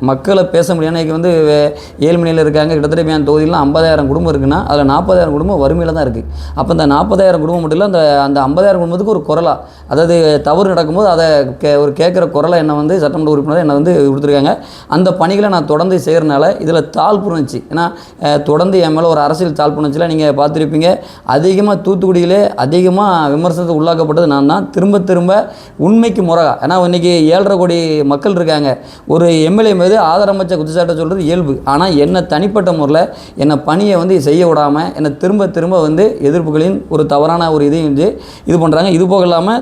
மக்களை பேச முடியும். இன்றைக்கி வந்து ஏழ்மணியில் இருக்காங்க, கிட்டத்தட்ட என் தொகுதியில் 50,000 குடும்பம் இருக்குன்னா அதில் 40,000 குடும்பம் வறுமையில் தான் இருக்குது. அப்போ அந்த 40,000 குடும்பம் மட்டும் இல்லை, அந்த 50,000 குடும்பத்துக்கு ஒரு குரலாக, அதாவது தவறு நடக்கும்போது அதை கேட்குற குரலை என்னை வந்து சட்டமன்ற உறுப்பினர் என்னை வந்து கொடுத்துருக்காங்க. அந்த பணிகளை நான் தொடர்ந்து செய்கிறனால இதில் தாழ்ப்புணர்ச்சி, ஏன்னா தொடர்ந்து என் மேலே ஒரு அரசியல் தாழ்ப்புணர்ச்சியில் நீங்கள் பார்த்துருப்பீங்க. அதிகமாக தூத்துக்குடியிலே அதிகமாக விமர்சனத்துக்கு உள்ளாக்கப்பட்டது நான் தான். திரும்ப திரும்ப உண்மைக்கு முறகா, ஏன்னா இன்றைக்கி 7.5 கோடி மக்கள் இருக்காங்க. ஒரு எம்எல்ஏ மீது ஆதாரமற்ற குற்றச்சாட்டை சொல்கிறது இயல்பு. ஆனால் என்னை தனிப்பட்ட முறையில் என்னை பணியை வந்து செய்ய விடாமல் என்னை திரும்ப திரும்ப வந்து எதிர்ப்புகளின் ஒரு தவறான ஒரு இதையும் வந்து இது பண்ணுறாங்க. இது போக இல்லாமல்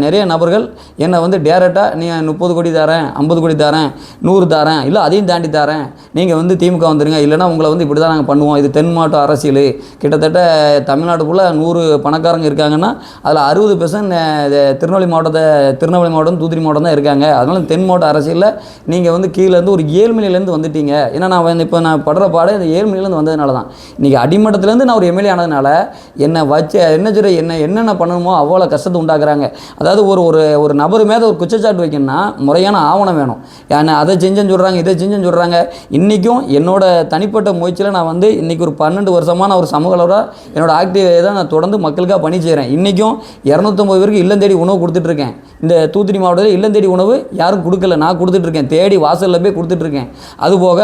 நிறைய நபர்கள் என்னை வந்து டேரெக்டாக நீ 30 கோடி தரேன், 50 கோடி தரேன், 100 தரேன், இல்லை அதையும் தாண்டி தரேன், நீங்கள் வந்து திமுக வந்துடுங்க, இல்லைனா உங்களை வந்து இப்படி தான் நாங்கள் பண்ணுவோம், இது தென் மாவட்ட அரசியல், கிட்டத்தட்ட தமிழ்நாட்டுக்குள்ளே 100 பணக்காரங்க இருக்காங்கன்னா அதில் 60% திருநெல்வேலி மாவட்டம் தூத்துக்குடி மாவட்டம் தான் இருக்காங்க. அதனால் தென் மாவட்ட அரசியலில் நீங்கள் வந்து கீழேருந்து ஒரு ஏழ்மணிலேருந்து வந்துட்டீங்க. ஏன்னா நான் இப்போ நான் படுற பாடு இந்த ஏழ்மணிலேருந்து வந்ததுனால தான். இன்றைக்கி அடிமட்டத்துலேருந்து நான் ஒரு எம்எல்ஏ ஆனதுனால என்னை வச்சு என்னென்ன பண்ணணுமோ அவ்வளோ கஷ்டத்தை உண்டாக்குறாங்க. அதாவது ஒரு நபர் மேலே ஒரு குற்றச்சாட்டு வைக்கணும்னா முறையான ஆவணம் வேணும். ஏன்னா அதை செஞ்சேன்னு சொல்கிறாங்க, இதை செஞ்சேன்னு சொல்கிறாங்க. இன்றைக்கும் என்னோட தனிப்பட்ட முயற்சியில் நான் வந்து இன்றைக்கி ஒரு 12 வருஷமாக நான் ஒரு சமூக அளவில் என்னோடய ஆக்டிவிட்டியை தான் நான் தொடர்ந்து மக்களுக்காக பணி செய்கிறேன். இன்றைக்கும் 250 பேருக்கு இல்லம் தேடி உணவு கொடுத்துட்ருக்கேன். இந்த தூத்துக்குடி மாவட்டத்தில் இல்லம் தேடி உணவு யாரும் கொடுக்கல, நான் கொடுத்துட்ருக்கேன். தேடி வாசலில் போய் கொடுத்துட்ருக்கேன். அதுபோக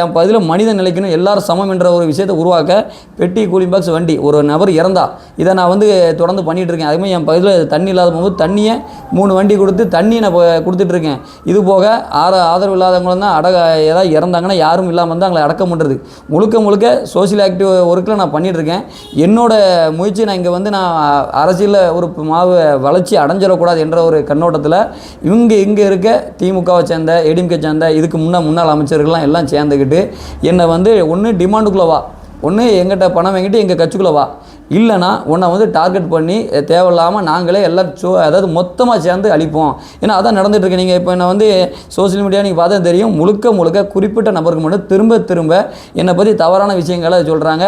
என் பதில் மனிதன் நிலைக்கணும், எல்லாரும் சமம் என்ற ஒரு விஷயத்தை உருவாக்க பெட்டி கூலிங் பாக்ஸ் வண்டி, ஒரு நபர் இறந்தா இதை நான் வந்து தொடர்ந்து பண்ணிகிட்டு இருக்கேன். அதுமாதிரி என் பதில் தண்ணி இல்லாத போகும்போது தண்ணியை 3 வண்டி கொடுத்து தண்ணியை நான் கொடுத்துட்ருக்கேன். இது போக ஆதரவு இல்லாதவங்களும் தான் ஏதாவது இறந்தாங்கன்னா யாரும் இல்லாமல் வந்து அவங்களை அடக்கம் பண்ணுறது முழுக்க சோசியல் ஆக்டிவ் ஒர்க்கில் நான் பண்ணிகிட்ருக்கேன். என்னோட முயற்சி நான் இங்கே வந்து நான் அரசியலில் ஒரு வளர்ச்சி அடைஞ்சிடக்கூடாது என்ற ஒரு கண்ணோட்டத்தில் இங்கே இருக்க திமுகவை சேர்ந்த ஏடிஎம்கே சேர்ந்த இதுக்கு முன்னாள் அமைச்சர்கள்லாம் எல்லாம் சேர்ந்துக்கிட்டு என்னை வந்து ஒன்று டிமாண்டுக்குள்ளே வா, ஒன்று எங்கிட்ட பணம் வாங்கிட்டு எங்கள் கட்சிக்குள்ளே வா, இல்லைனா உன்னை வந்து டார்கெட் பண்ணி தேவையில்லாமல் நாங்களே எல்லாம் அதாவது மொத்தமாக சேர்ந்து அழிப்போம். ஏன்னா அதான் நடந்துகிட்ருக்கு. நீங்கள் இப்போ என்னை வந்து சோசியல் மீடியா நீங்கள் பார்த்தா தெரியும், முழுக்க குறிப்பிட்ட நபருக்கு மட்டும் திரும்ப என்னை பற்றி தவறான விஷயங்களை சொல்கிறாங்க.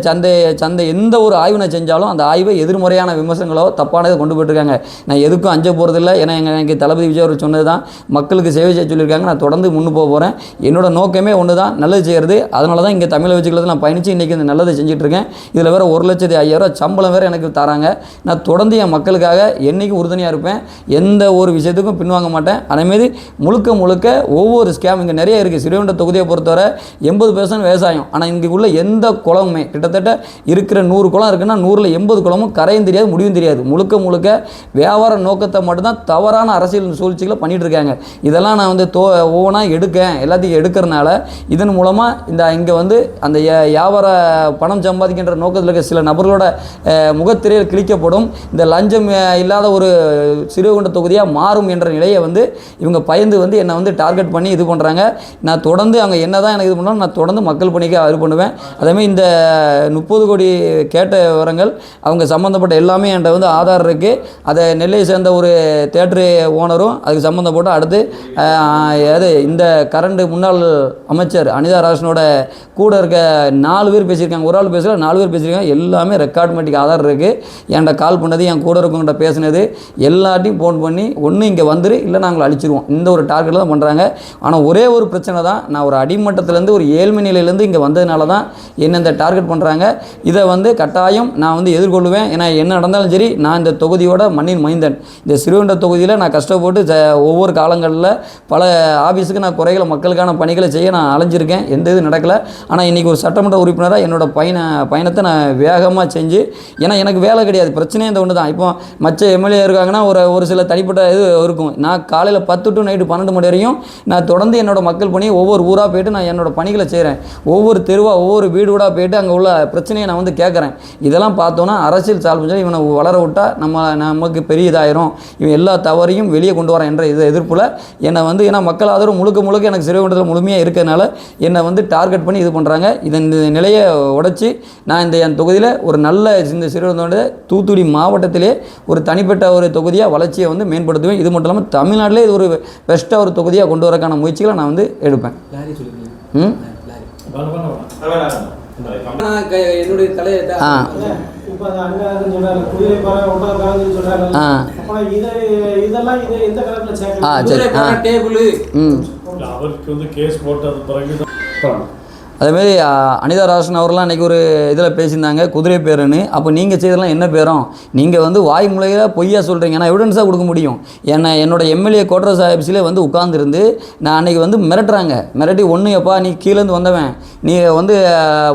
சந்தை எந்த ஒரு ஆய்வு நான் செஞ்சாலும் அந்த ஆய்வை எதிர்மறையான விமர்சனங்களோ தப்பானதை கொண்டு போயிட்டுருக்காங்க. நான் எதுக்கும் அஞ்ச போகிறதில்ல. ஏன்னா எனக்கு தளபதி விஜய் அவர் சொன்னது தான், மக்களுக்கு சேவை செய்ய சொல்லியிருக்காங்க. நான் தொடர்ந்து முன்னு போகிறேன். என்னோட நோக்கமே ஒன்று தான், நல்லது செய்கிறது. அதனால தான் இங்கே தமிழை வச்சுக்கிறது நான் பயணித்து இன்றைக்கி இந்த நல்லதை செஞ்சிட்ருக்கேன். இதில் வேறு 1,05,000 சம்பளம் வேறு எனக்கு தராங்க. நான் தொடர்ந்து என் மக்களுக்காக என்றைக்கும் உறுதுணையாக இருப்பேன். எந்த ஒரு விஷயத்துக்கும் பின்வாங்க மாட்டேன். அதேமாரி முழுக்க ஒவ்வொரு ஸ்கேம் இங்கே நிறைய இருக்குது. ஸ்ரீவைகுண்டம் தொகுதியை பொறுத்தவரை 80% விவசாயம். ஆனால் இங்கே உள்ள எந்த குளமுமே கிட்டத்தட்ட இருக்கிற 100 குளம் இருக்குன்னா 100ல் 80 குளமும் கரையும் தெரியாது, முடிவும் தெரியாது. முழுக்க வியாபார நோக்கத்தை மட்டும்தான் தவறான அரசியல் சூழ்ச்சிகளை பண்ணிகிட்டு இருக்காங்க. இதெல்லாம் நான் வந்து ஒவ்வொன்றா எல்லாத்தையும் எடுக்கிறனால இதன் மூலமாக இங்கே வந்து அந்த வியாபார பணம் சம்பாதிக்கின்ற நோக்கத்தில் இருக்க சில நபர்களோட முகத்திரையில் கிழிக்கப்படும். இந்த லஞ்சம் இல்லாத ஒரு ஸ்ரீவைகுண்ட தொகுதியாக மாறும் என்ற நிலையை வந்து இவங்க பயந்து வந்து என்னை வந்து டார்கெட் பண்ணி இது பண்ணுறாங்க. நான் தொடர்ந்து அவங்க என்ன தான் எனக்கு இது பண்ணாலும் நான் தொடர்ந்து மக்கள் பணிக்கு இது பண்ணுவேன். அதேமாதிரி இந்த 30 கோடி கேட்ட விவரங்கள் அவங்க சம்மந்தப்பட்ட எல்லாமே என்கிட்ட வந்து ஆதார் இருக்குது. அதை நெல்லையை சேர்ந்த ஒரு தேட்டரு ஓனரும் அதுக்கு சம்மந்தப்பட்ட அடுத்து இந்த கரண்ட் முன்னாள் அமைச்சர் அனிதா ராஜனோட கூட இருக்க 4 பேர் பேசியிருக்காங்க. ஒரு ஆள் பேசல, 4 பேர் பேசியிருக்காங்க. எல்லாமே ரெக்கார்ட்மெட்டிக் ஆதார் இருக்குது. என்கிட்ட கால் பண்ணது, என் கூட இருக்கவங்கிட்ட பேசினது எல்லாத்தையும் ஃபோன் பண்ணி ஒன்று இங்கே வந்துரு, இல்லை நாங்கள் அழிச்சிருவோம், இந்த ஒரு டார்கெட்டில் தான் பண்ணுறாங்க. ஆனால் ஒரே ஒரு பிரச்சனை தான், நான் ஒரு அடிமட்டத்திலேருந்து ஒரு ஏழ்மை நிலையிலேருந்து இங்கே வந்ததுனால தான் என்ன இந்த டார்கெட் பண்ணுறாங்க. இதை வந்து கட்டாயம் நான் வந்து எதிர்கொள்வேன். ஏன்னா என்ன நடந்தாலும் சரி, நான் இந்த தொகுதியோட மண்ணின் மைந்தன். இந்த ஸ்ரீவைகுண்ட தொகுதியில் நான் கஷ்டப்பட்டு ஒவ்வொரு காலங்களில் பல ஆஃபீஸுக்கு நான் குறைகளை மக்களுக்கான பணிகளை செய்ய நான் அலைஞ்சிருக்கேன். எந்த இது நடக்கலை. ஆனால் இன்றைக்கி ஒரு சட்டமன்ற உறுப்பினராக என்னோட பயணத்தை நான் வேகமாக செஞ்சு, ஏன்னா எனக்கு வேலை கிடையாது, பிரச்சனையே இந்த ஒன்று தான். இப்போ மற்ற எம்எல்ஏ இருக்காங்கன்னா ஒரு சில தனிப்பட்ட இது இருக்கும். நான் காலையில் 10 to நைட்டு 12 மணி வரையும் நான் தொடர்ந்து என்னோட மக்கள் பணி ஒவ்வொரு ஊராக போய்ட்டு நான் என்னோட பணிகளை செய்கிறேன். ஒவ்வொரு தெருவாக ஒவ்வொரு வீடு வீடாக போய்ட்டு அங்கே உள்ள பிரச்சனையை நான் வந்து கேட்குறேன். இதெல்லாம் பார்த்தோன்னா அரசியல் சால்வு சொல்லி இவனை வளர விட்டால் நமக்கு பெரிய இதாயிரும், இவன் எல்லா தவறையும் வெளியே கொண்டு வரேன் என்ற இதை எதிர்ப்பில் என்னை வந்து, ஏன்னா மக்கள் ஆதரவு முழுக்க எனக்கு ஸ்ரீவைகுண்டத்தில் முழுமையாக இருக்கிறதுனால என்னை வந்து டார்கெட் பண்ணி இது பண்ணுறாங்க. இந்த நிலையை உடைச்சி நான் என் தொகுதியில் ஒரு நல்ல இந்த ஸ்ரீவைகுண்டத்தோட தூத்துக்குடி மாவட்டத்திலே ஒரு தனிப்பட்ட ஒரு தொகுதியாக வளர்ச்சியை வந்து மேம்படுத்துவேன். இது மட்டும் இல்லாமல் தமிழ்நாட்டிலே இது ஒரு பெஸ்ட்டாக ஒரு தொகுதியாக கொண்டு வரக்கான முயற்சிகளை நான் வந்து எடுப்பேன். என்னுடைய தலையை அவருக்கு வந்து கேஸ் போட்டது பிறகு அதேமாரி அனிதா ராசன் அவர்லாம் அன்றைக்கி ஒரு இதில் பேசியிருந்தாங்க குதிரை பேருன்னு. அப்போ நீங்கள் செய்ததெல்லாம் என்ன பேரும்? நீங்கள் வந்து வாய் முறையில் பொய்யா சொல்கிறீங்க. நான் எவிடன்ஸாக கொடுக்க முடியும். என்னோட எம்எல்ஏ கோட்ரஸ் ஆஃபீஸில் வந்து உட்காந்துருந்து நான் அன்றைக்கி வந்து மிரட்டுறாங்க. மிரட்டி ஒன்று எப்பா நீ கீழேருந்து வந்தவன், நீ வந்து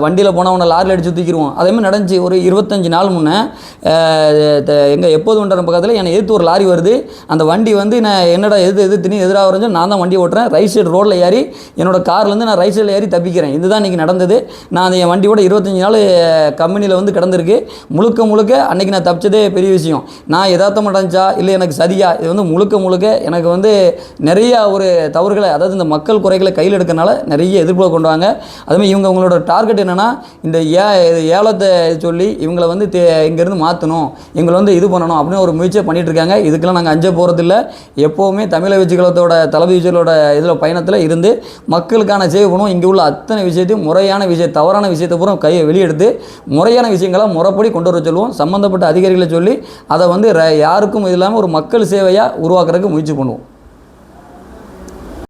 வண்டியில் போனால் உன்னை லாரியில் அடித்து தூக்கிடுவோம். அதேமாதிரி நடந்துச்சு. ஒரு 25 நாள் முன்னே எங்கள் எப்போது ஒன்றரை பக்கத்தில் என்னை எதிர்த்து ஒரு லாரி வருது. அந்த வண்டி வந்து நான் என்னடா எதிர்த்து எதிராக வரைஞ்சு நான் தான் வண்டி ஓட்டுறேன். ரைட் சைடு ரோட்டில் ஏறி என்னோட கார்லேருந்து நான் ரைட் சைடில் ஏறி தப்பிக்கிறேன். இதுதான் இன்றைக்கி நடந்தது. நான் அந்த என் வண்டியோட 25 நாள் கம்பெனியில் வந்து கிடந்திருக்கு. முழுக்க அன்றைக்கி நான் தப்பிச்சதே பெரிய விஷயம். நான் எதார்த்தமாக நடந்துச்சா இல்லை எனக்கு சரியா, இது வந்து முழுக்க எனக்கு வந்து நிறையா ஒரு தவறுகளை, அதாவது இந்த மக்கள் குறைகளை கையில் எடுக்கிறனால நிறைய எதிர்ப்பு கொண்டு வாங்க. அதுமாதிரி இவங்களோட டார்கெட் என்னென்னா இந்த ஏலத்தை சொல்லி இவங்களை வந்து இங்கேருந்து மாற்றணும், இவங்களை வந்து இது பண்ணணும் அப்படின்னு ஒரு முயற்சியை பண்ணிகிட்டு இருக்காங்க. இதுக்கெல்லாம் நாங்கள் அஞ்ச போகிறதில்ல. எப்போவுமே தமிழக வெற்றிகளத்தோட தளபதி விஜயோட இதில் பயணத்தில் இருந்து மக்களுக்கான சேவை பண்ணுவோம். இங்கே உள்ள அத்தனை விஷயத்தையும் முறையான தவறான விஷயத்தை பூரா கையை வெளியெடுத்து முறையான விஷயங்களை முறைப்படி கொண்டு வர சொல்லுவோம். சம்மந்தப்பட்ட அதிகாரிகளை சொல்லி அதை வந்து யாருக்கும் இது இல்லாமல் ஒரு மக்கள் சேவையாக உருவாக்குறதுக்கு முயற்சி பண்ணுவோம்.